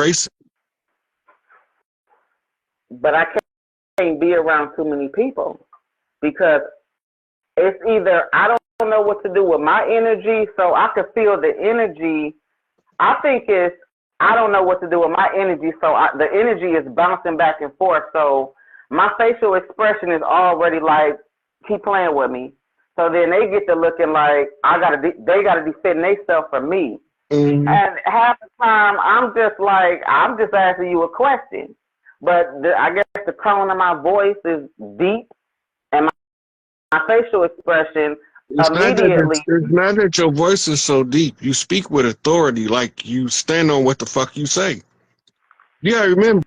embrace it. But I can't be around too many people because it's either I don't know what to do with my energy, so I can feel the energy. I think it's I don't know what to do with my energy, so the energy is bouncing back and forth. So my facial expression is already like, keep playing with me. So then they get to looking like they gotta defend themselves from me. Mm-hmm. And half the time I'm just asking you a question. But I guess the tone of my voice is deep, and my facial expression immediately. It's not that your voice is so deep. You speak with authority, like you stand on what the fuck you say. You gotta remember,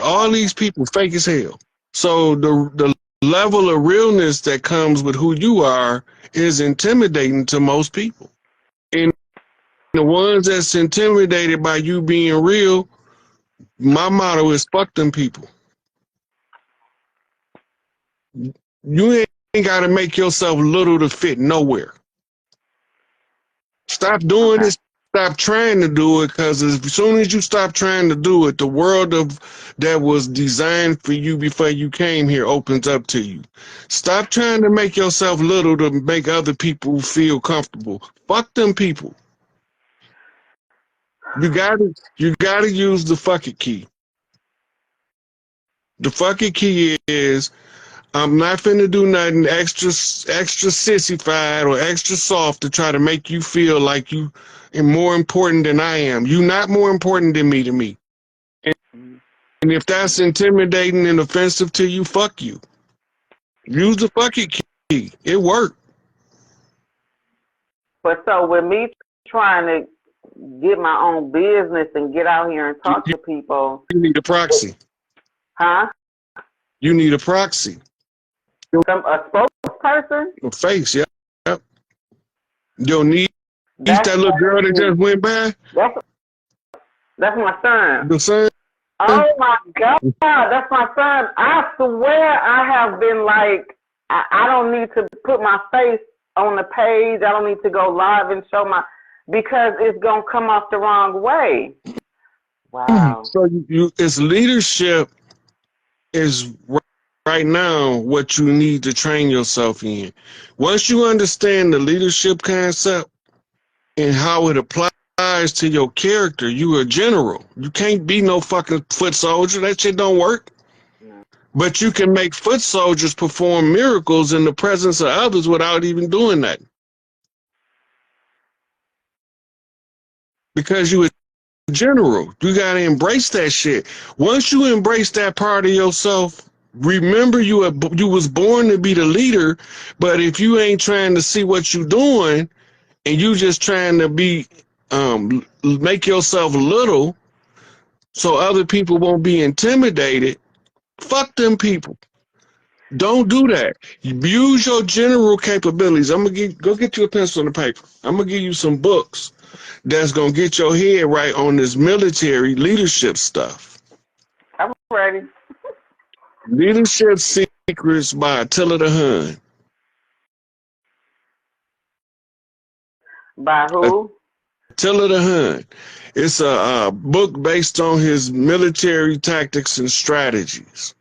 all these people fake as hell. So the level of realness that comes with who you are is intimidating to most people. And the ones that's intimidated by you being real, my motto is fuck them people. You ain't got to make yourself little to fit nowhere. Stop doing this. Stop trying to do it, because as soon as you stop trying to do it, the world that was designed for you before you came here opens up to you. Stop trying to make yourself little to make other people feel comfortable. Fuck them people. You gotta use the fuck it key. The fuck it key is, I'm not finna do nothing extra sissified or extra soft to try to make you feel like you are more important than I am. You not more important than me to me. And if that's intimidating and offensive to you, fuck you. Use the fuck it key. It worked. But so with me trying to get my own business and get out here and talk to people. You need a proxy. Huh? You need a proxy. A spokesperson? A face, yeah. Yep. You'll need that little girl that just went by. That's my son. The son? Oh my God, that's my son. I swear I have been like, I don't need to put my face on the page. I don't need to go live and show because it's going to come off the wrong way. Wow. So it's leadership is right now what you need to train yourself in. Once you understand the leadership concept and how it applies to your character, you a general. You can't be no fucking foot soldier. That shit don't work. No. But you can make foot soldiers perform miracles in the presence of others without even doing that. Because you a general. You gotta embrace that shit. Once you embrace that part of yourself, remember you was born to be the leader, but if you ain't trying to see what you doing and you just trying to be make yourself little so other people won't be intimidated, fuck them people. Don't do that. Use your general capabilities. I'm gonna go get you a pencil and a paper. I'm gonna give you some books that's gonna get your head right on this military leadership stuff. I'm ready. Leadership Secrets by Attila the Hun. By who? Attila the Hun. It's a book based on his military tactics and strategies.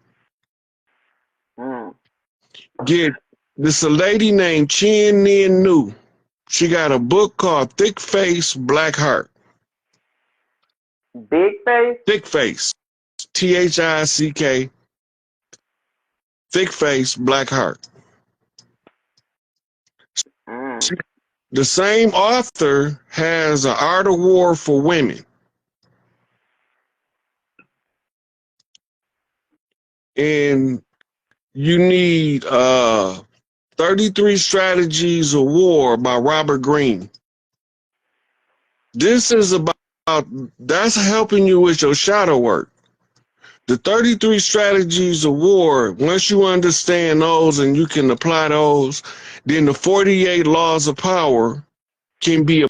This a lady named Chen Nin Nu. She got a book called Thick Face, Black Heart. Big face? Thick Face. THICK. Thick Face, Black Heart. The same author has an Art of War for Women. And you need 33 Strategies of War by Robert Greene. This is that's helping you with your shadow work. The 33 Strategies of War, once you understand those and you can apply those, then the 48 Laws of Power can be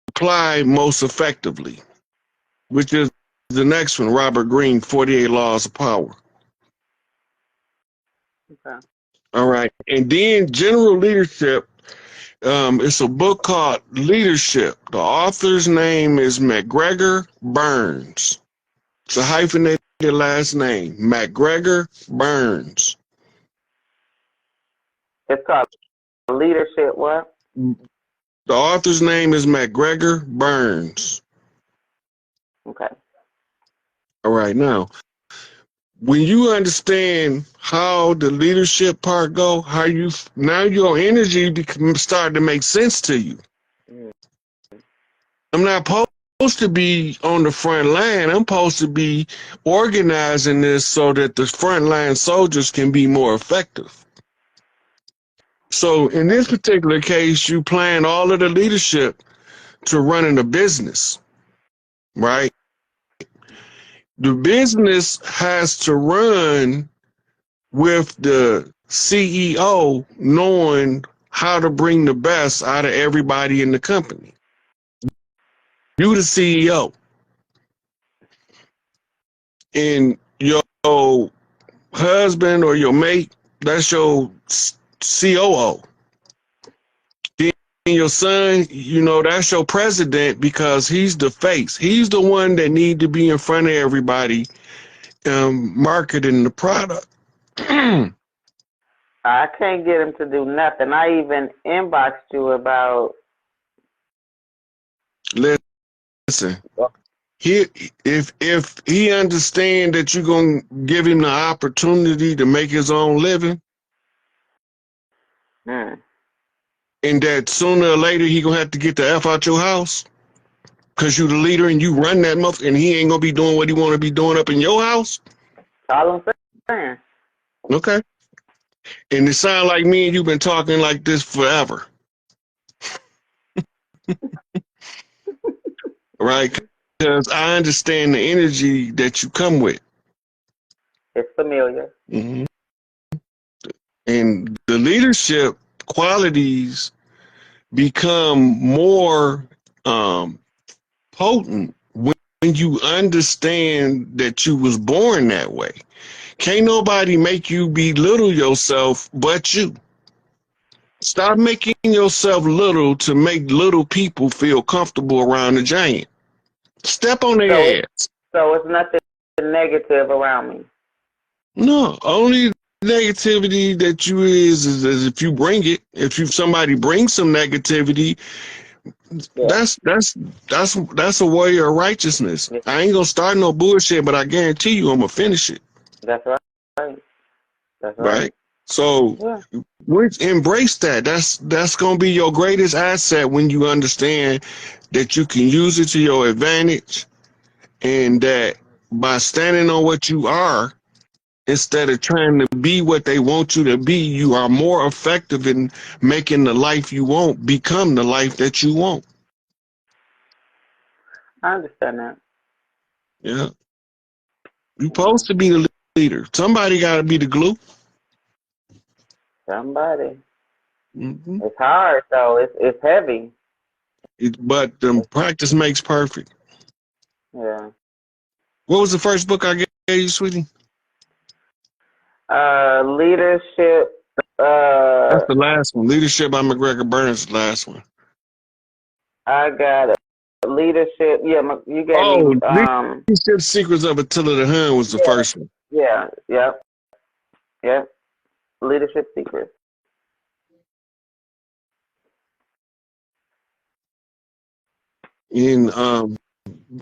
applied most effectively, which is the next one, Robert Greene, 48 Laws of Power. Okay. All right. And then General Leadership, it's a book called Leadership. The author's name is McGregor Burns. It's a hyphenated last name, McGregor Burns. It's called Leadership what? The author's name is McGregor Burns. Okay. All right, now, when you understand how the leadership part go, how you now your energy start to make sense to you. Mm. I'm not supposed to be on the front line. I'm supposed to be organizing this so that the front line soldiers can be more effective. So in this particular case, you plan all of the leadership to running a business, right? The business has to run with the CEO knowing how to bring the best out of everybody in the company. You the CEO. And your husband or your mate, that's your COO. Then your son, you know, that's your president because he's the face. He's the one that need to be in front of everybody marketing the product. I can't get him to do nothing. I even inboxed you about. Listen, if he understand that you're gonna give him the opportunity to make his own living, Mm. and that sooner or later he gonna have to get the F out your house because you the leader and you run that muff, and he ain't gonna be doing what he want to be doing up in your house. All I'm saying. Okay. And it sounds like me and you've been talking like this forever. Right? Because I understand the energy that you come with. It's familiar. Mm-hmm. And the leadership qualities become more potent when you understand that you was born that way. Can't nobody make you belittle yourself but you. Stop making yourself little to make little people feel comfortable around the giant. Step on their ass. So it's nothing negative around me. No, only negativity that you is if you bring it. If somebody brings some negativity, Yeah. that's a warrior of righteousness. Yeah. I ain't gonna start no bullshit, but I guarantee you I'm gonna finish it. That's right. That's Right? So Yeah. embrace that. That's gonna be your greatest asset when you understand that you can use it to your advantage, and that by standing on what you are, instead of trying to be what they want you to be, you are more effective in making the life you want become the life that you want. I understand that. Yeah. You're supposed to be the leader. Somebody got to be the glue. Somebody. Mm-hmm. It's hard though. It's heavy. But practice makes perfect. Yeah. What was the first book I gave you, sweetie? Leadership. That's the last one. Leadership by McGregor Burns, the last one. I got leadership. Yeah, you gave Oh, me. Leadership Secrets of Attila the Hun was the first one. Yeah. Yep. Yep. Leadership secrets. And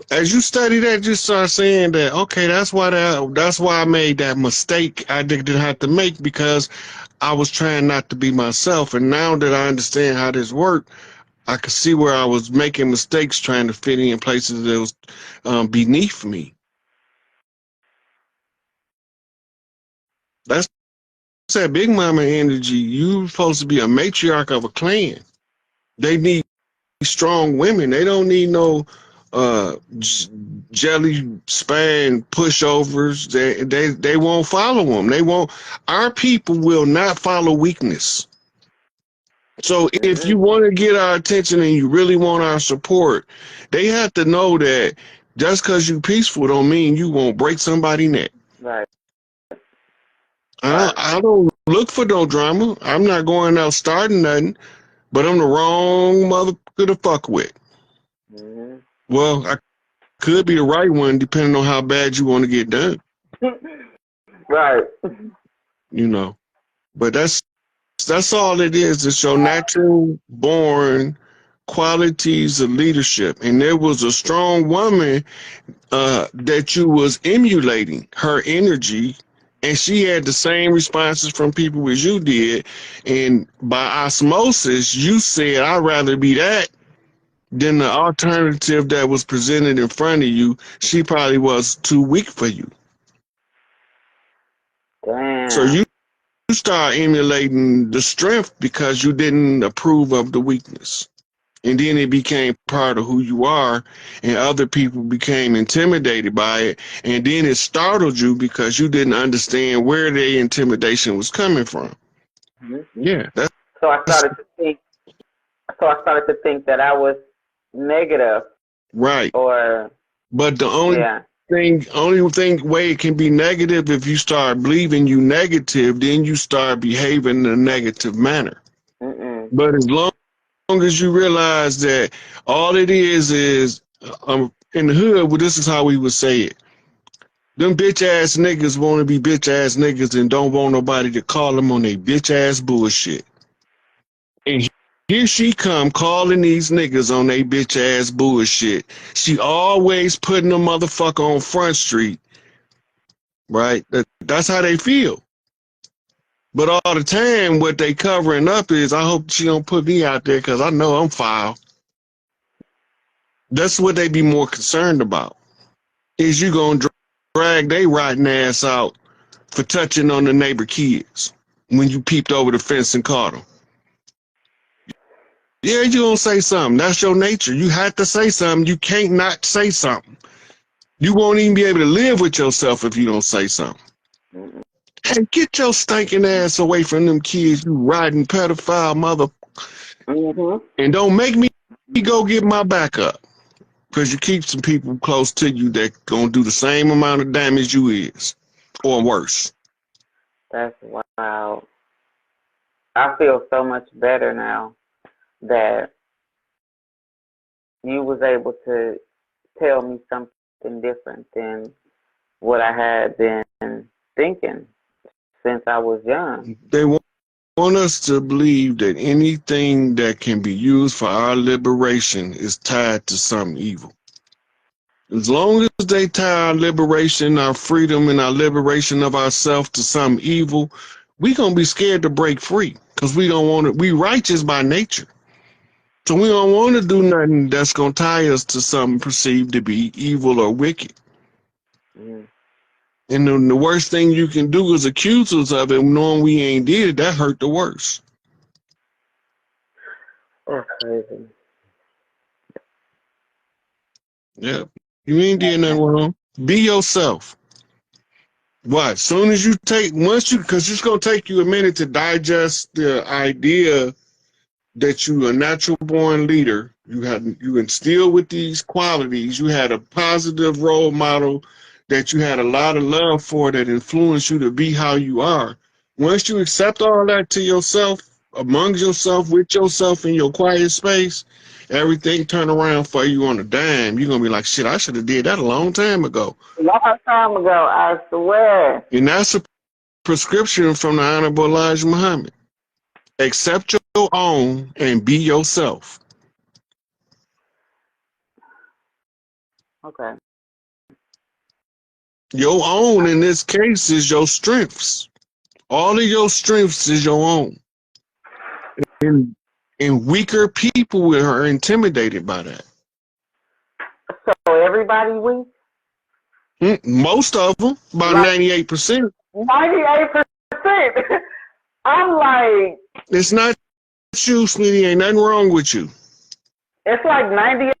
as you study that, you start saying that, okay, that's why I made that mistake I didn't have to make, because I was trying not to be myself. And now that I understand how this worked, I could see where I was making mistakes trying to fit in places that was beneath me. That's that big mama energy. You're supposed to be a matriarch of a clan. They need strong women. They don't need no jelly span pushovers. They won't follow them. They won't. Our people will not follow weakness. So if you want to get our attention and you really want our support, they have to know that just because you peaceful don't mean you won't break somebody's neck. Right. I don't look for no drama. I'm not going out starting nothing, but I'm the wrong motherfucker to fuck with. Mm-hmm. Well, could be the right one depending on how bad you want to get done. Right. You know. But that's all it is. It's your natural born qualities of leadership. And there was a strong woman that you was emulating her energy, and she had the same responses from people as you did. And by osmosis, you said, I'd rather be that than the alternative that was presented in front of you. She probably was too weak for you. Damn. So you start emulating the strength because you didn't approve of the weakness. And then it became part of who you are, and other people became intimidated by it. And then it startled you because you didn't understand where the intimidation was coming from. Mm-hmm. Yeah. So I started to think that I was negative. Right. But the only way it can be negative, if you start believing you negative, then you start behaving in a negative manner. Mm-mm. But as long as you realize that all it is in the hood, well, this is how we would say it. Them bitch ass niggas want to be bitch ass niggas and don't want nobody to call them on their bitch ass bullshit. And here she come calling these niggas on their bitch ass bullshit. She always putting a motherfucker on Front Street, right? That's how they feel. But all the time, what they covering up is, I hope she don't put me out there because I know I'm foul. That's what they be more concerned about. Is you gonna drag they rotten ass out for touching on the neighbor kids when you peeped over the fence and caught them? Yeah, you gonna say something. That's your nature. You have to say something. You can't not say something. You won't even be able to live with yourself if you don't say something. Hey, get your stinking ass away from them kids, you riding pedophile mother. Mm-hmm. And don't make me go get my back up. Because you keep some people close to you that gonna do the same amount of damage you is. Or worse. That's wild. I feel so much better now that you was able to tell me something different than what I had been thinking since I was young. They want us to believe that anything that can be used for our liberation is tied to some evil. As long as they tie our liberation, our freedom, and our liberation of ourselves to some evil, we gonna be scared to break free because we don't want to. We righteous by nature, so we don't want to do nothing that's gonna tie us to something perceived to be evil or wicked. Mm. And the worst thing you can do is accuse us of it, knowing we ain't did it. That hurt the worst. That's crazy. Yeah, you ain't did nothing wrong. Be yourself. What? Soon as you because it's gonna take you a minute to digest the idea that you a natural born leader. You instill with these qualities. You had a positive role model that you had a lot of love for that influenced you to be how you are. Once you accept all that to yourself, among yourself, with yourself in your quiet space, everything turn around for you on a dime. You're gonna be like, shit, I should have did that a long time ago. A long time ago, I swear. And that's a prescription from the Honorable Elijah Muhammad. Accept your own and be yourself. Okay. Your own in this case is your strengths. All of your strengths is your own. And weaker people are intimidated by that. So everybody weak? Most of them, about 98%. 98%. I'm like, It's not you, sweetie. Ain't nothing wrong with you. it's like 98%.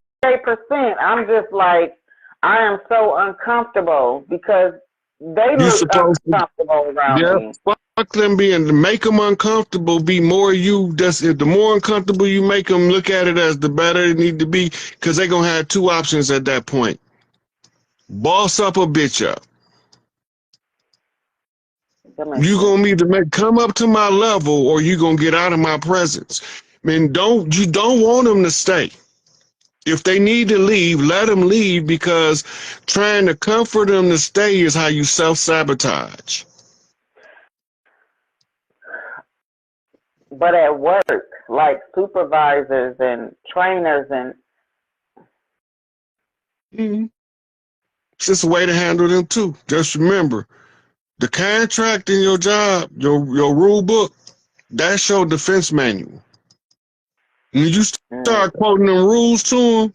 I'm just like, I am so uncomfortable because they look uncomfortable around me. Fuck them make them uncomfortable, be more you. The more uncomfortable you make them, look at it as the better it need to be, because they're going to have two options at that point. Boss up or bitch up. You going to either come up to my level or you going to get out of my presence. Man, you don't want them to stay. If they need to leave, let them leave, because trying to comfort them to stay is how you self-sabotage. But at work, like supervisors and trainers and It's just a way to handle them too. Just remember, the contract in your job, your rule book, that's your defense manual. When you start quoting them rules to them,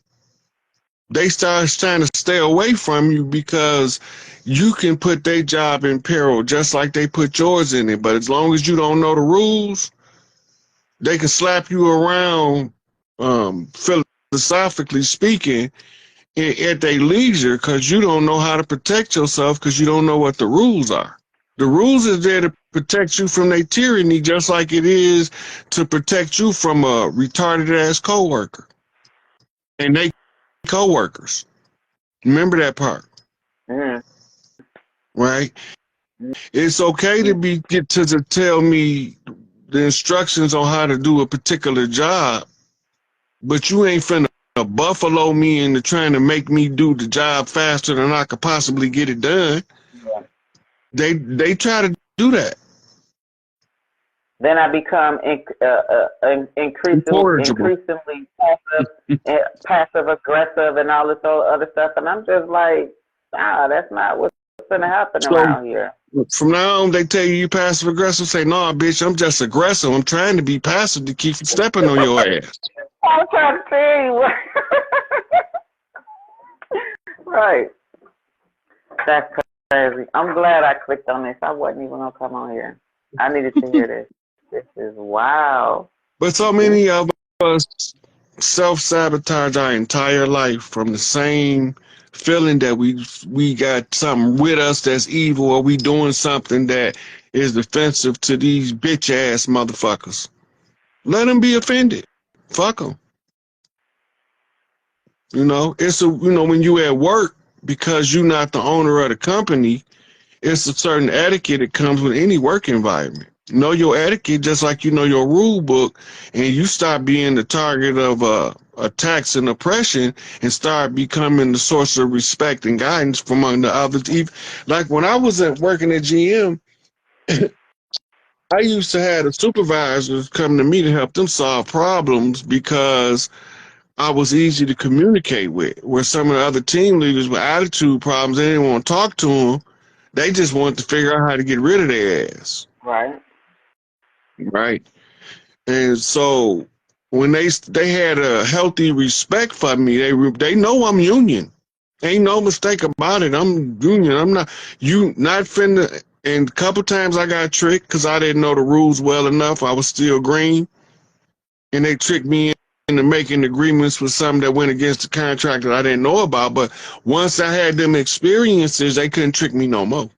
they start trying to stay away from you, because you can put their job in peril just like they put yours in it. But as long as you don't know the rules, they can slap you around, philosophically speaking, at their leisure, because you don't know how to protect yourself, because you don't know what the rules are. The rules is there to protect you from their tyranny, just like it is to protect you from a retarded ass coworker and they coworkers. Remember that part, right? It's okay to get to tell me the instructions on how to do a particular job, but you ain't finna buffalo me into trying to make me do the job faster than I could possibly get it done. They try to do that. then I become increasingly passive aggressive and all this other stuff, and I'm just like, that's not what's gonna happen around here. From now on, they tell you passive aggressive. Say, no, bitch, I'm just aggressive. I'm trying to be passive to keep stepping on your ass. I'm trying to tell you. Right. That's crazy. I'm glad I clicked on this. I wasn't even gonna come on here. I needed to hear this. This is wow. But so many of us self-sabotage our entire life from the same feeling that we got something with us that's evil, or we doing something that is offensive to these bitch ass motherfuckers. Let them be offended. Fuck them. You know, when you at work, because you're not the owner of the company, it's a certain etiquette that comes with any work environment. Know your etiquette just like you know your rule book, and you stop being the target of attacks and oppression, and start becoming the source of respect and guidance from among the others. Like when I was working at GM, I used to have the supervisors come to me to help them solve problems, because I was easy to communicate with. Where some of the other team leaders with attitude problems, they didn't want to talk to them. They just wanted to figure out how to get rid of their ass. Right. Right. And so when they had a healthy respect for me, they know I'm union. Ain't no mistake about it. I'm union. I'm not finna. And a couple times I got tricked because I didn't know the rules well enough. I was still green, and they tricked me into making agreements with something that went against the contract that I didn't know about. But once I had them experiences, they couldn't trick me no more.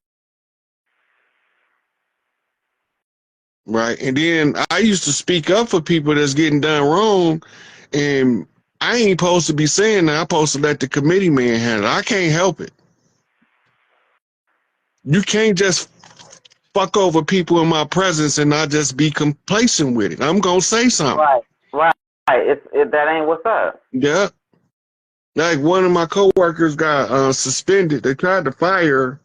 Right. And then I used to speak up for people that's getting done wrong, and I ain't supposed to be saying that. I'm supposed to let the committee man handle it. I can't help it. You can't just fuck over people in my presence and not just be complacent with it. I'm gonna say something. Right. That ain't what's up. Yeah. Like one of my coworkers got suspended. They tried to fire her.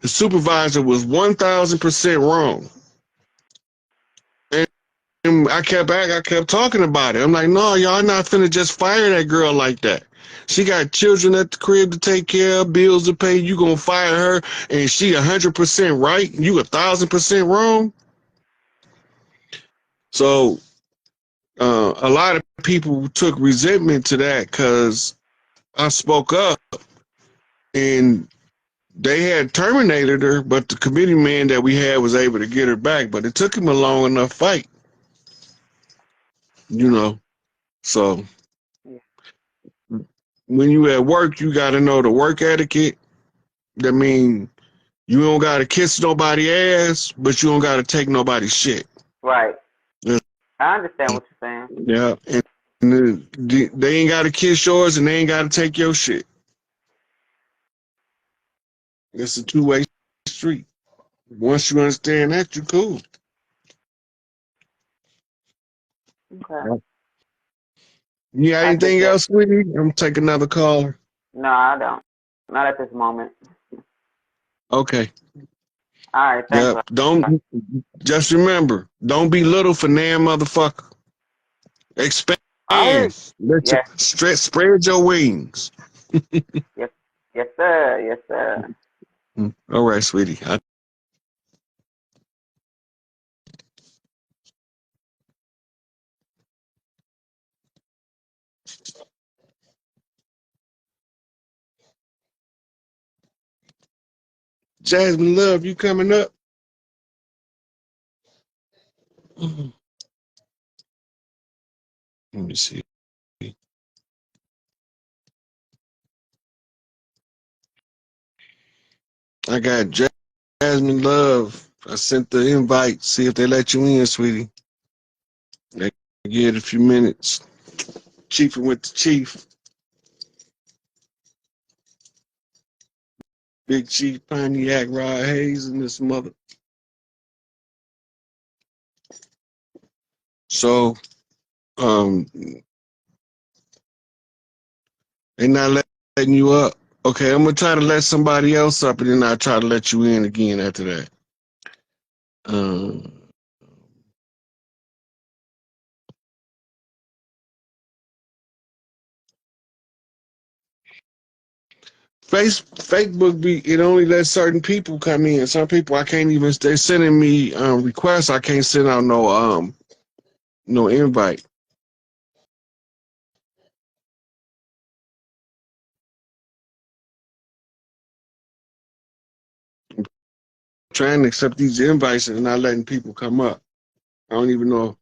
The supervisor was 1,000% wrong. And I kept talking about it. I'm like, no, y'all not finna just fire that girl like that. She got children at the crib to take care of, bills to pay. You gonna fire her, and she 100% right, you 1,000% wrong. So a lot of people took resentment to that because I spoke up, and they had terminated her, but the committee man that we had was able to get her back. But it took him a long enough fight, you know. So when you at work, you got to know the work etiquette. That mean you don't got to kiss nobody ass, but you don't got to take nobody's shit. Right. Yeah. I understand what you're saying. Yeah. And they ain't got to kiss yours, and they ain't got to take your shit. It's a two-way street. Once you understand that, you cool. Okay. You got I anything appreciate it. else, sweetie? I'm gonna take another call. No, I don't. Not at this moment. Okay. All right, thanks. Yep. Don't just remember, don't be little for damn motherfucker. Expand. I heard. Let your Yes, spread your wings. yes, yes, sir. Yes, sir. All right, sweetie. Jasmine Love, you coming up? Let me see. I got Jasmine Love. I sent the invite. See if they let you in, sweetie. They give it a few minutes. Chiefing with the chief. Big Chief Pontiac Rod Hayes and this mother. So, they not letting you up. Okay, I'm gonna try to let somebody else up, and then I'll try to let you in again after that. Um, Facebook it only lets certain people come in. Some people I can't even. They're sending me requests. I can't send out no invite. Trying to accept these invites and not letting people come up. I don't even know.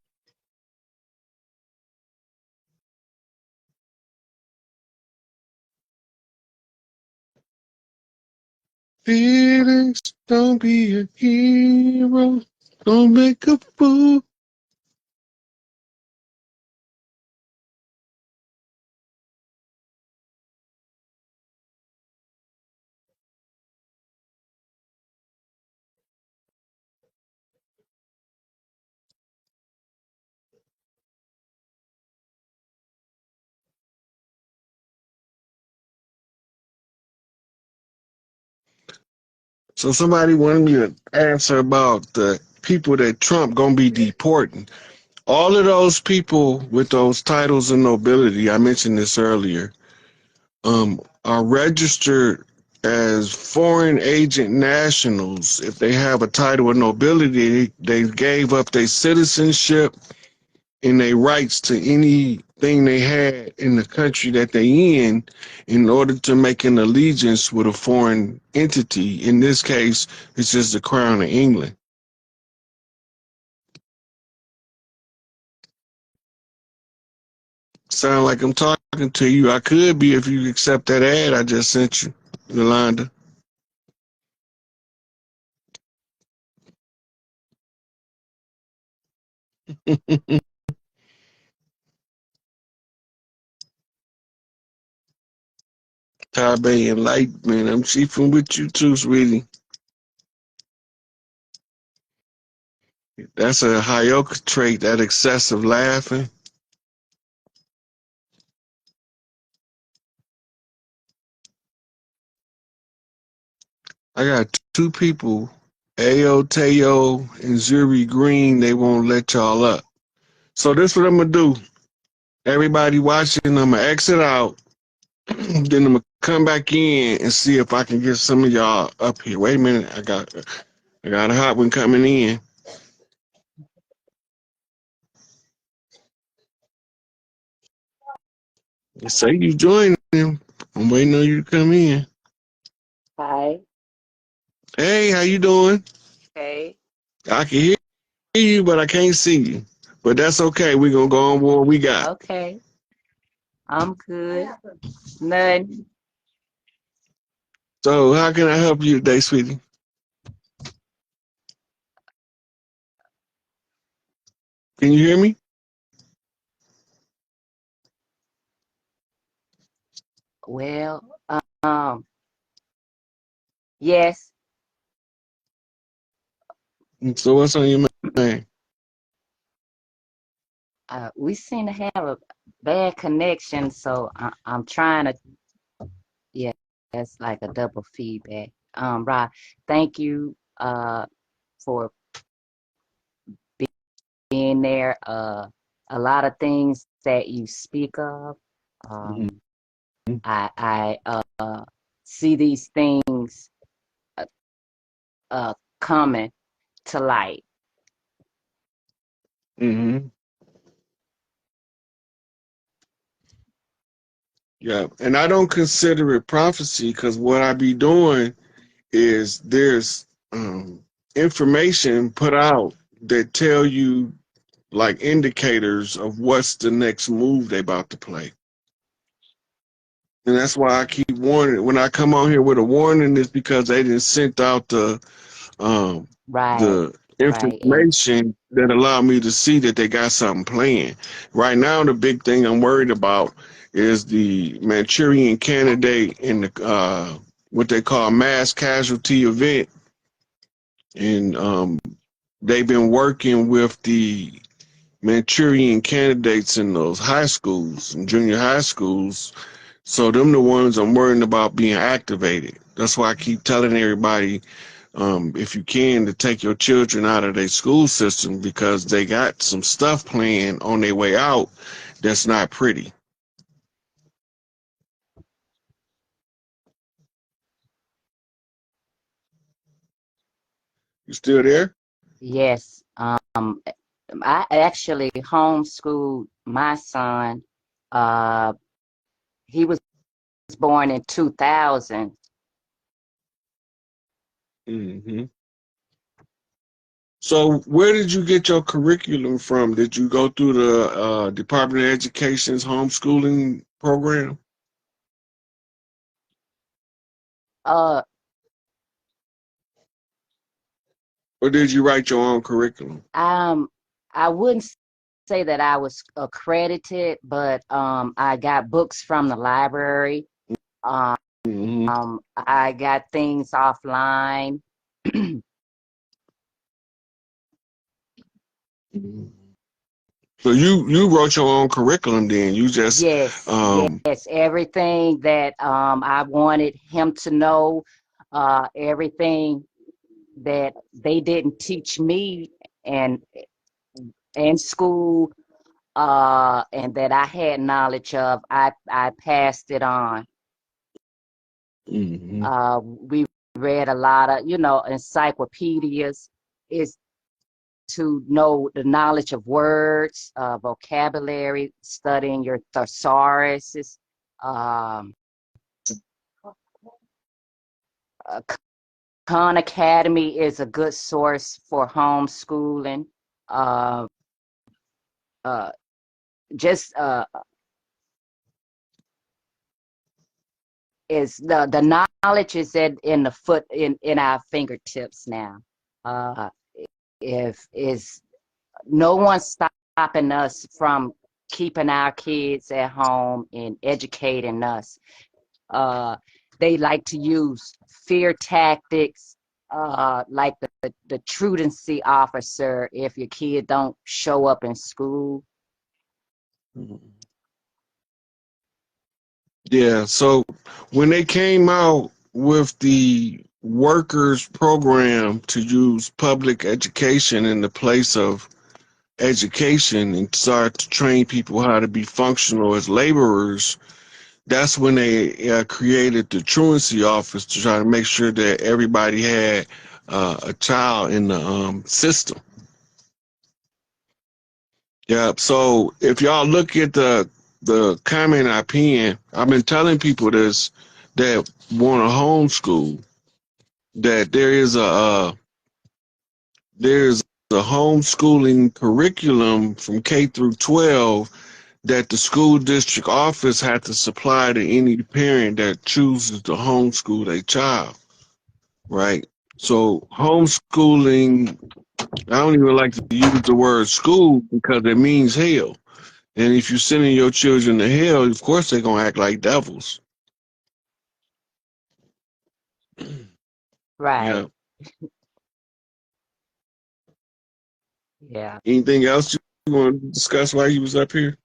Feelings, don't be a hero. Don't make a fool. So somebody wanted me to answer about the people that Trump gonna be deporting. All of those people with those titles of nobility, I mentioned this earlier, are registered as foreign agent nationals. If they have a title of nobility, they gave up their citizenship and their rights to anything they had in the country that they in order to make an allegiance with a foreign entity. In this case, it's just the Crown of England. Sound like I'm talking to you. I could be if you accept that ad I just sent you, Yolanda. Tabe Enlightenment. I'm chiefing with you too, sweetie. That's a Hyoka trait, that excessive laughing. I got two people, Ao Teo and Zuri Green, they won't let y'all up. So this what I'm gonna do. Everybody watching, I'm gonna exit out, then I'm gonna come back in and see if I can get some of y'all up here. Wait a minute, I got a hot one coming in. Say you join them. I'm waiting on you to come in. Hi. Hey, how you doing? Okay. I can hear you, but I can't see you. But that's okay. We're gonna go on what we got. Okay. I'm good. None. So how can I help you today, sweetie? Can you hear me? Well, um, yes. So what's on your mind? We seem to have bad connection, so I'm trying to. Yeah, that's like a double feedback. Rod, thank you for being there. A lot of things that you speak of, Mhm. um, I see these things uh, coming to light. Mhm. Yeah, and I don't consider it prophecy because what I be doing is there's information put out that tell you like indicators of what's the next move they about to play. And that's why I keep warning. When I come on here with a warning, it's because they didn't sent out um, Right, the right, and information that allow me to see that they got something playing. Right now, the big thing I'm worried about is the Manchurian candidate in the what they call mass casualty event, and they've been working with the Manchurian candidates in those high schools and junior high schools. So them the ones I'm worrying about being activated. That's why I keep telling everybody, if you can, to take your children out of their school system because they got some stuff playing on their way out that's not pretty. You still there? yes, I actually homeschooled my son. Uh, he was born in 2000. Hmm. So where did you get your curriculum from? Did you go through the Department of Education's homeschooling program, Uh, or did you write your own curriculum? um, I wouldn't say that I was accredited, but I got books from the library. Um, Hmm. I got things offline. So you wrote your own curriculum then. You just Yes, yes, everything that I wanted him to know, everything that they didn't teach me and in school, and that I had knowledge of, I passed it on. hmm We read a lot of, encyclopedias, is to know the knowledge of words, vocabulary, studying your thesauruses. Um, uh, Khan Academy is a good source for homeschooling. Uh, uh, just is the knowledge is in the foot in our fingertips now. Uh, if is no one stopping us from keeping our kids at home and educating us. Uh, they like to use fear tactics, like the truancy officer if your kid don't show up in school. Yeah. So when they came out with the workers program to use public education in the place of education and start to train people how to be functional as laborers, that's when they created the truancy office to try to make sure that everybody had a child in the system. Yeah. So if y'all look at the comment I pinned, I've been telling people this that want to homeschool that there's a homeschooling curriculum from K through 12 that the school district office had to supply to any parent that chooses to homeschool their child, right? So homeschooling, I don't even like to use the word school because it means hell. And if you're sending your children to hell, of course they're gonna act like devils. Yeah. Right. Yeah. Anything else you want to discuss while you was up here?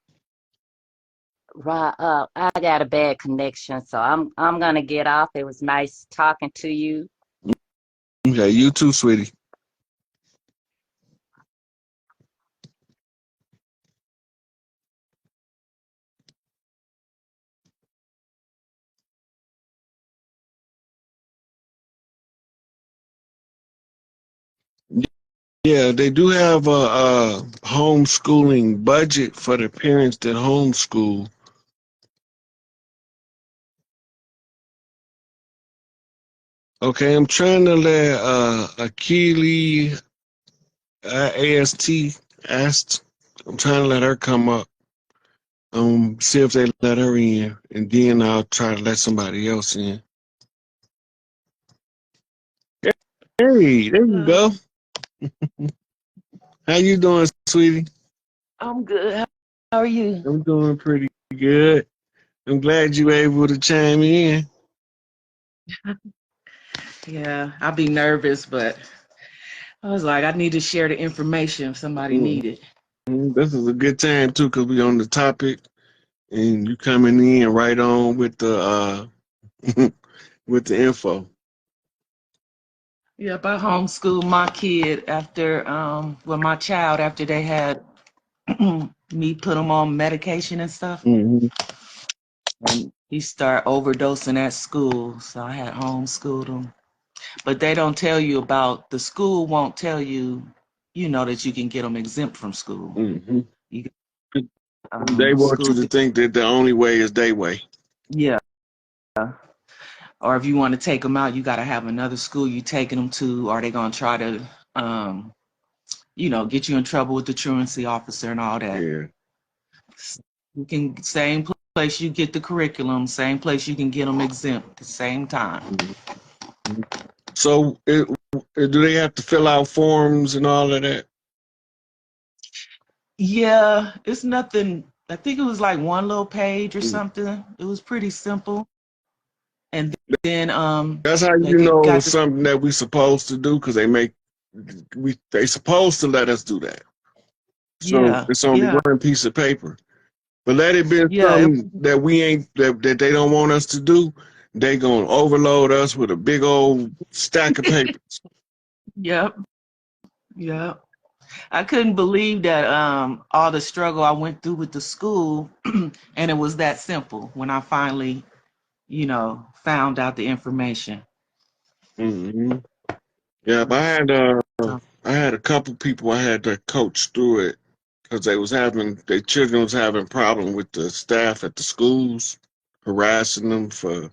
Right, I got a bad connection, so I'm gonna get off. It was nice talking to you. Okay, you too, sweetie. Yeah, they do have a homeschooling budget for the parents that homeschool. Okay, I'm trying to let Akili AST asked. I'm trying to let her come up. See if they let her in, and then I'll try to let somebody else in. Hey, there you go. How you doing, sweetie? I'm good. How are you? I'm doing pretty good. I'm glad you were able to chime in. Yeah, I'll be nervous, but I was like, I need to share the information if somebody Mhm. need it. This is a good time too, cause we on the topic, and you coming in right on with the with the info. Yep, I homeschooled my kid after, well, my child after they had me put him on medication and stuff, Hmm. and he started overdosing at school, so I had homeschooled him. But they don't tell you about the school. Won't tell you, that you can get them exempt from school. Hmm. You, They want you school, to think that the only way is their way. yeah. Or if you want to take them out, you got to have another school you taking them to, or they gonna try to, um, get you in trouble with the truancy officer and all that. Yeah. You can same place you get the curriculum, same place you can get them exempt at the same time. Mhm. So, do they have to fill out forms and all of that? Yeah, it's nothing. I think it was like one little page or Mm. something. It was pretty simple. And then That's how you like it know got it's the something that we supposed to do because they supposed to let us do that. So yeah, it's only yeah, one piece of paper. But let it be yeah, something that we ain't that they don't want us to do. They gonna overload us with a big old stack of papers. yep, yep. I couldn't believe that all the struggle I went through with the school and it was that simple when I finally, found out the information. Hmm. Yeah, but So, I had a couple people I had to coach through it because their children was having problem with the staff at the schools harassing them for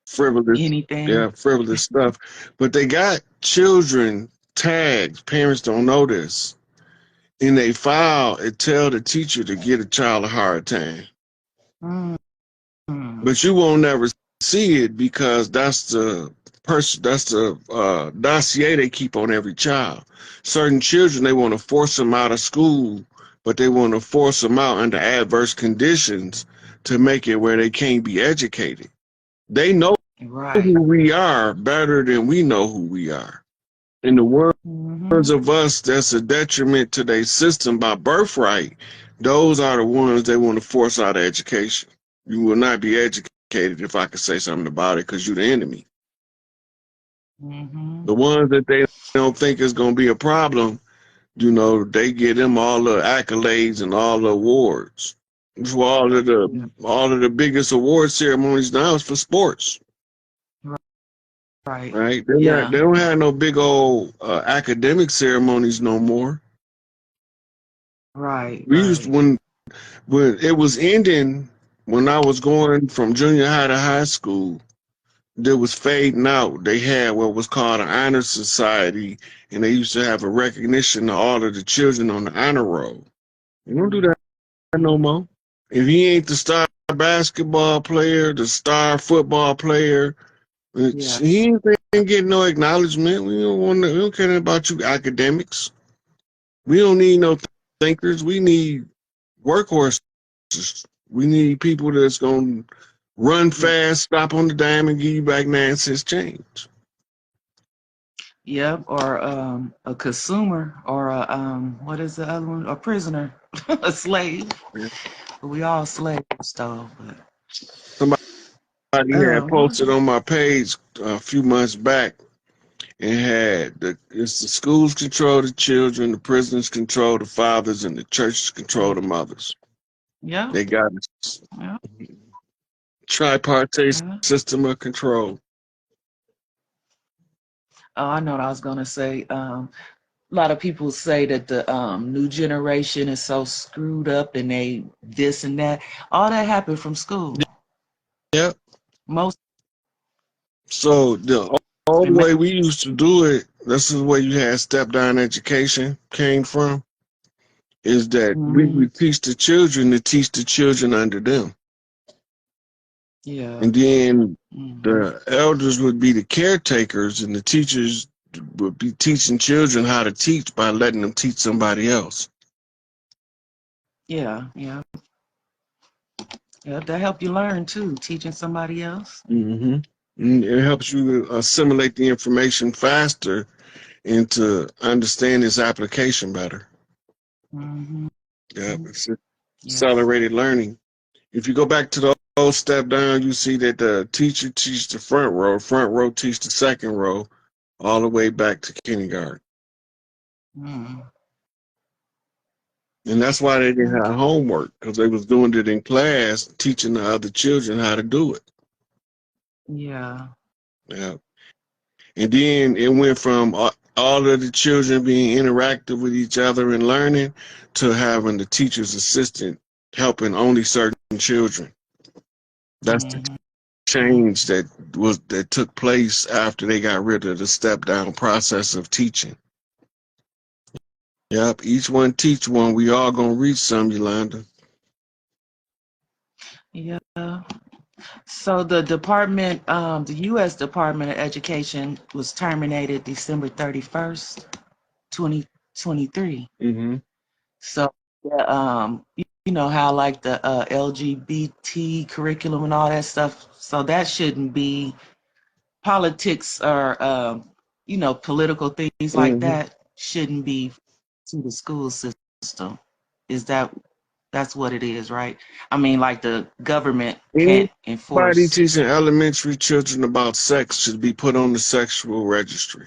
frivolous, anything. yeah, frivolous stuff. But they got children tags. Parents don't know this. In they file, it tell the teacher to get a child a hard time. Mm. But you won't never see it because that's the dossier they keep on every child. Certain children they want to force them out of school, but they want to force them out under adverse conditions to make it where they can't be educated. They know Right. who we are better than we know who we are. In the words Hmm. of us that's a detriment to their system by birthright, those are the ones they want to force out of education. You will not be educated if I could say something about it because you're the enemy. Hmm. The ones that they don't think is going to be a problem, they get them all the accolades and all the awards. So Yeah. all of the biggest award ceremonies now is for sports. Right. Right? Yeah. They don't have no big old academic ceremonies no more. Right. We used Right. when it was ending when I was going from junior high to high school. That was fading out. They had what was called an honor society, and they used to have a recognition of all of the children on the honor roll. You don't do that no Mhm. more. If he ain't the star basketball player, the star football player, Yeah. he ain't getting no acknowledgement. We don't care about you academics. We don't need no thinkers. We need workhorses. We need people that's gonna run Yeah. fast, stop on the dime, and give you back 9 cents change. Yep. Or a consumer, or a what is the other one? A prisoner, a slave. But we all slaves though. But Somebody had what was posted it? on my page a few months back and had it's the schools control the children, the prisons control the fathers, and the churches control the mothers. Yeah, They got yeah, a tripartite yeah. system of control. Oh, I know what I was gonna say. A lot of people say that the new generation is so screwed up and they this and that. All that happened from school. Yep. Most So the old way we used to do it, this is where you had step down education came from, is that we mm-hmm. would teach the children to teach the children under them. Yeah. And then Mm-hmm. the elders would be the caretakers and the teachers would be teaching children how to teach by letting them teach somebody else. Yeah, yeah. Yeah, that help you learn too, teaching somebody else. Mm-hmm. And it helps you assimilate the information faster and to understand its application better. Mm-hmm. Yeah, it's Yeah. accelerated learning. If you go back to the old step down, you see that the teacher teaches the front row teach the second row, all the way back to kindergarten. Mm-hmm. And that's why they didn't have Okay. homework, because they was doing it in class, teaching the other children how to do it. Yeah. Yeah. And then it went from all of the children being interactive with each other and learning to having the teacher's assistant helping only certain children. That's the Mm-hmm. change that took place after they got rid of the step down process of teaching. Yep, each one teach one. We all gonna reach some, Yolanda. Yeah. So the department, the U.S. Department of Education was terminated December 31st, 2023. Mm-hmm. So, you know how like the LGBT curriculum and all that stuff. So that shouldn't be politics or political things like Mm-hmm. that shouldn't be to the school system. Is that's what it is, right? I mean, like the government can't Anybody enforce. teaching elementary children about sex should be put on the sexual registry.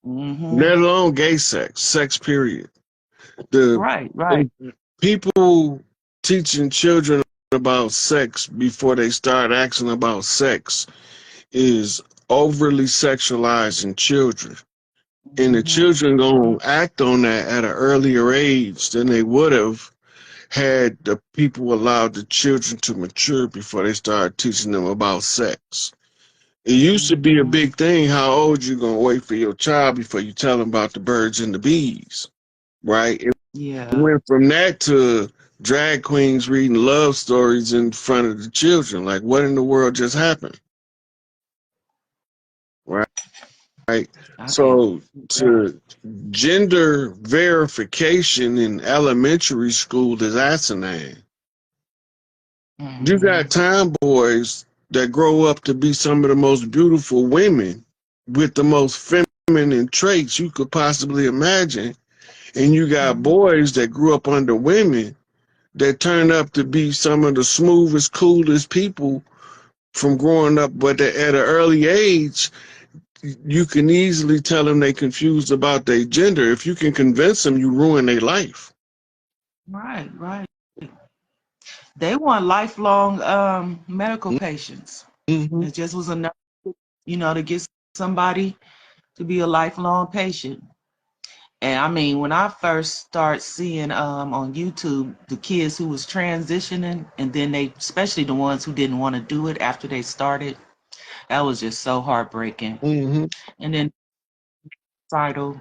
Hmm. Let alone gay sex, sex period. The Right, right. people teaching children about sex before they start asking about sex is overly sexualizing children. And the Hmm. children gonna act on that at an earlier age than they would have had the people allowed the children to mature before they started teaching them about sex. It used to be a Hmm. big thing how old you gonna wait for your child before you tell them about the birds and the bees, right? It Yeah. went from that to drag queens reading love stories in front of the children. Like, what in the world just happened? Right? I can't. So, to gender verification in elementary school is asinine. You Hmm. got tomboys that grow up to be some of the most beautiful women with the most feminine traits you could possibly imagine. And you got Hmm. boys that grew up under women that turn up to be some of the smoothest, coolest people from growing up. But at an early age, you can easily tell them they confused about their gender. If you can convince them, you ruin their life. Right, right. They want lifelong medical patients. Mm-hmm. It just was enough, to get somebody to be a lifelong patient. And I mean, when I first started seeing on YouTube the kids who was transitioning, and then they, especially the ones who didn't want to do it after they started, that was just so heartbreaking. Mm-hmm. And then title,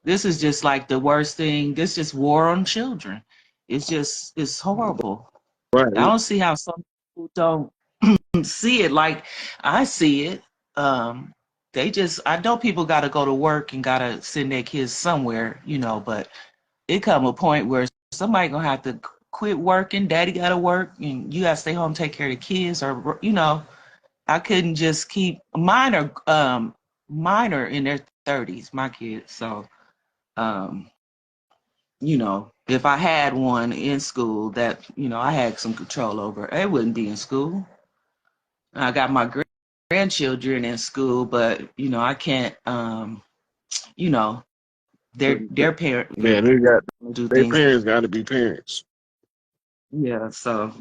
this is just like the worst thing. This just war on children. It's horrible. I Right. don't see how some people don't see it like I see it. Um, I know people got to go to work and got to send their kids somewhere, but it come a point where somebody gonna have to quit working. Daddy got to work, and you got to stay home, take care of the kids, or I couldn't just keep mine are in their 30s, my kids. So, um, if I had one in school that, you know, I had some control over, it wouldn't be in school. I got my grandchildren in school, but you know, I can't, you know, their parent, you Yeah, know, they got do their things. parents got to be parents. Yeah, so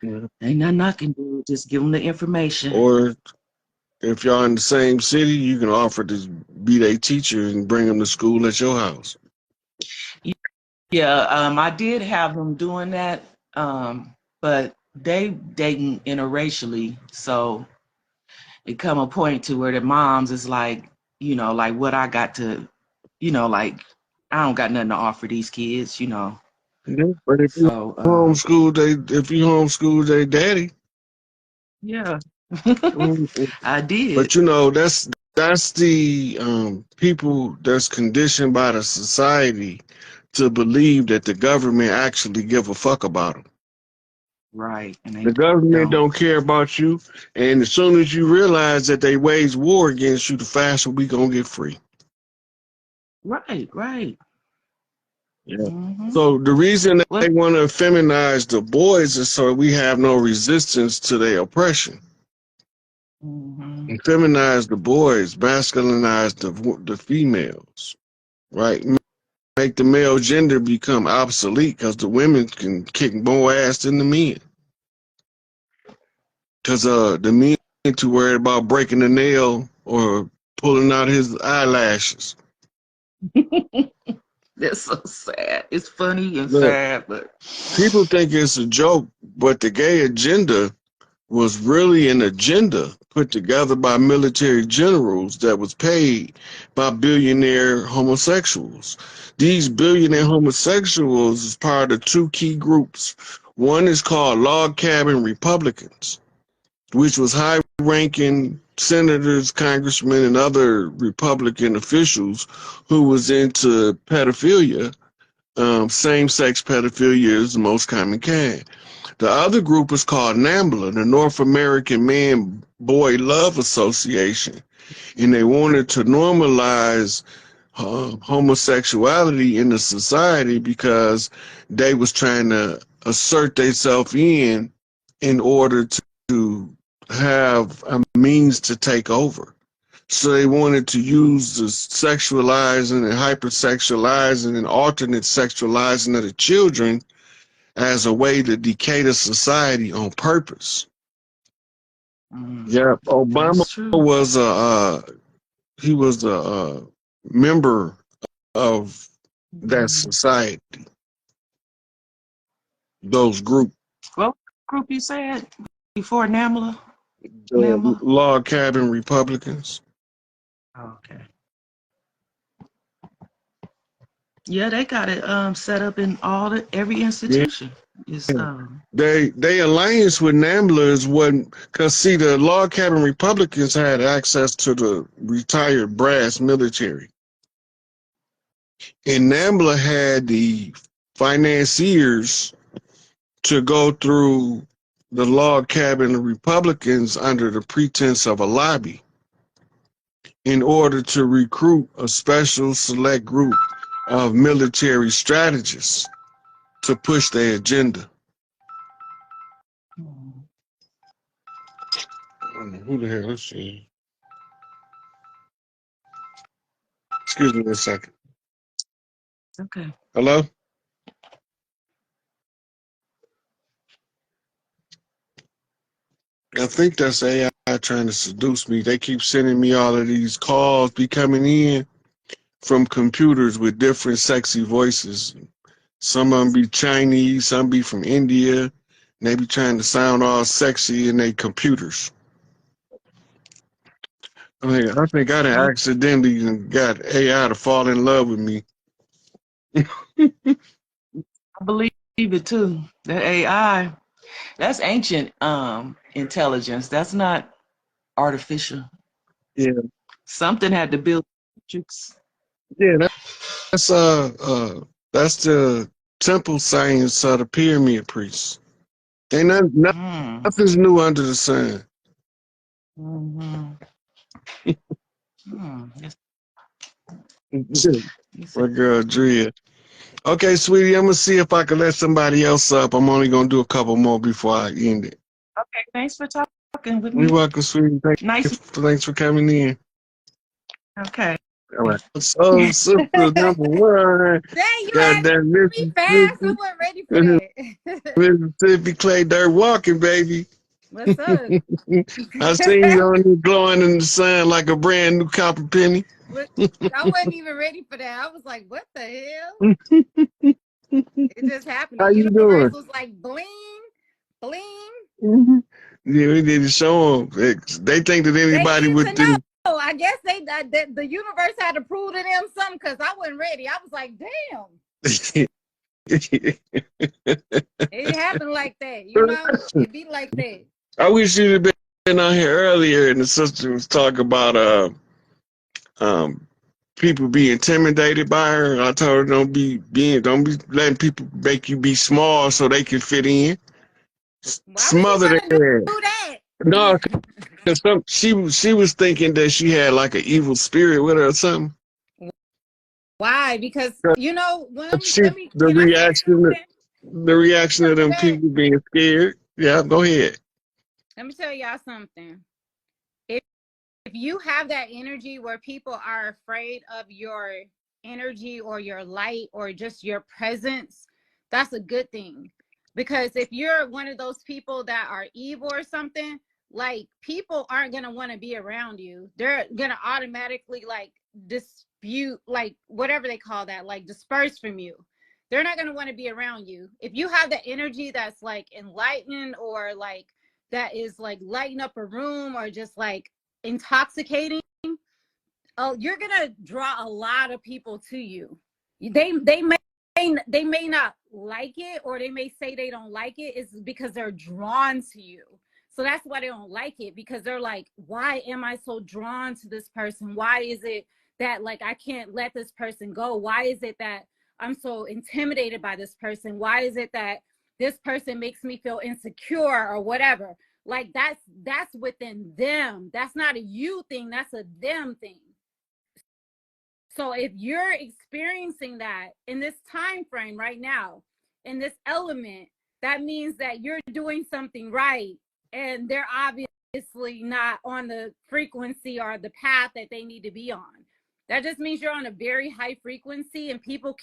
Yeah. ain't nothing I can do. Just give them the information. Or if y'all in the same city, you can offer to be their teacher and bring them to school at your house. Yeah, I did have them doing that, but they dating interracially, so it come a point to where the moms is like, you know, like what I got to, you know, like I don't got nothing to offer these kids, you know. Yeah. But if you So homeschool their daddy, yeah, mm, I did. but you know that's the people that's conditioned by the society to believe that the government actually give a fuck about them. Right, and they The government don't. don't care about you, and as soon as you realize that they wage war against you, the faster we gonna get free. Right, right. Yeah. Mm-hmm. So the reason that What? they want to feminize the boys is so we have no resistance to their oppression. Mm-hmm. And feminize the boys, masculinize the females, right? Make the male gender become obsolete because the women can kick more ass than the men. Because the men too worried about breaking a nail or pulling out his eyelashes. That's so sad. It's funny and Look, sad, but people think it's a joke, but the gay agenda was really an agenda put together by military generals that was paid by billionaire homosexuals. These billionaire homosexuals is part of two key groups. One is called log cabin Republicans, which was high-ranking senators, congressmen, and other Republican officials who was into pedophilia. Same-sex pedophilia is the most common kind. The other group is called NAMBLA, the North American Man Boy Love Association, and they wanted to normalize homosexuality in the society because they was trying to assert themselves in order to have a means to take over. So they wanted to use the sexualizing and hypersexualizing and alternate sexualizing of the children as a way to decay the society on purpose. Yeah, Obama that's true. was he was a member of that Mhm. society, those group, What group you said before Namla? the Namla? log cabin Republicans. Okay. Yeah, they got it set up in every Yeah, institution. Is they alliance with NAMBLA wasn't because see the log cabin Republicans had access to the retired brass military, and NAMBLA had the financiers to go through the log cabin Republicans under the pretense of a lobby in order to recruit a special select group of military strategists to push their agenda. Who the hell? Let's see. Excuse me a second. okay. Hello? I think that's AI trying to seduce me. They keep sending me all of these calls be coming in from computers with different sexy voices. Some of them be Chinese, some be from India, and they be trying to sound all sexy in their computers. I think I done I accidentally got AI to fall in love with me. believe it too. That AI, that's ancient intelligence. That's not artificial. Yeah, Something had to build matrix. yeah, that's the temple science of the pyramid priests. Ain't Mm. nothing's new under the sun. Mm-hmm. Mm. Yes, My yes. girl Drea. Okay, sweetie, I'm gonna see if I can let somebody else up. I'm only gonna do a couple more before I end it. Okay, thanks for talking with You're me. welcome, sweetie. Nice. Thanks for coming in. Okay. All right. So, sister number one, Dang, you got asked that me fast. I wasn't ready for that. Mississippi Clay Dirt walking, baby. What's up? I seen you on there glowing in the sun like a brand new copper penny. What- I wasn't even ready for that. I was like, what the hell? It just happened. The How you universe doing? was like, bling, bling. Yeah, we need to show them. They think that They anybody need would to know. do. I guess the universe had to prove to them something because I wasn't ready. I was like, damn. It happened like that, you know? It be like that. I wish you'd have been on here earlier, and the sister was talking about um people be intimidated by her. I told her don't be letting people make you be small so they can fit in. Why was she Smother trying to their ass. do that? No, because she was thinking that she had like an evil spirit with her or something. Why? Because you know, She can I say something? the reaction of them people being scared. Yeah, go ahead. Let me tell y'all something. If you have that energy where people are afraid of your energy or your light or just your presence, that's a good thing. Because if you're one of those people that are evil or something, like people aren't going to want to be around you. They're going to automatically like dispute, like whatever they call that, like disperse from you. They're not going to want to be around you. If you have the energy that's like enlightened or like that is like lighting up a room or just like intoxicating, oh, you're gonna draw a lot of people to you. They may not like it, or they may say they don't like it. It's because they're drawn to you. So that's why they don't like it, because they're like, why am I so drawn to this person? Why is it that like I can't let this person go? Why is it that I'm so intimidated by this person? Why is it that this person makes me feel insecure or whatever? Like that's within them. That's not a you thing, that's a them thing. So if you're experiencing that in this time frame right now, in this element, that means that you're doing something right, and they're obviously not on the frequency or the path that they need to be on. That just means you're on a very high frequency, and people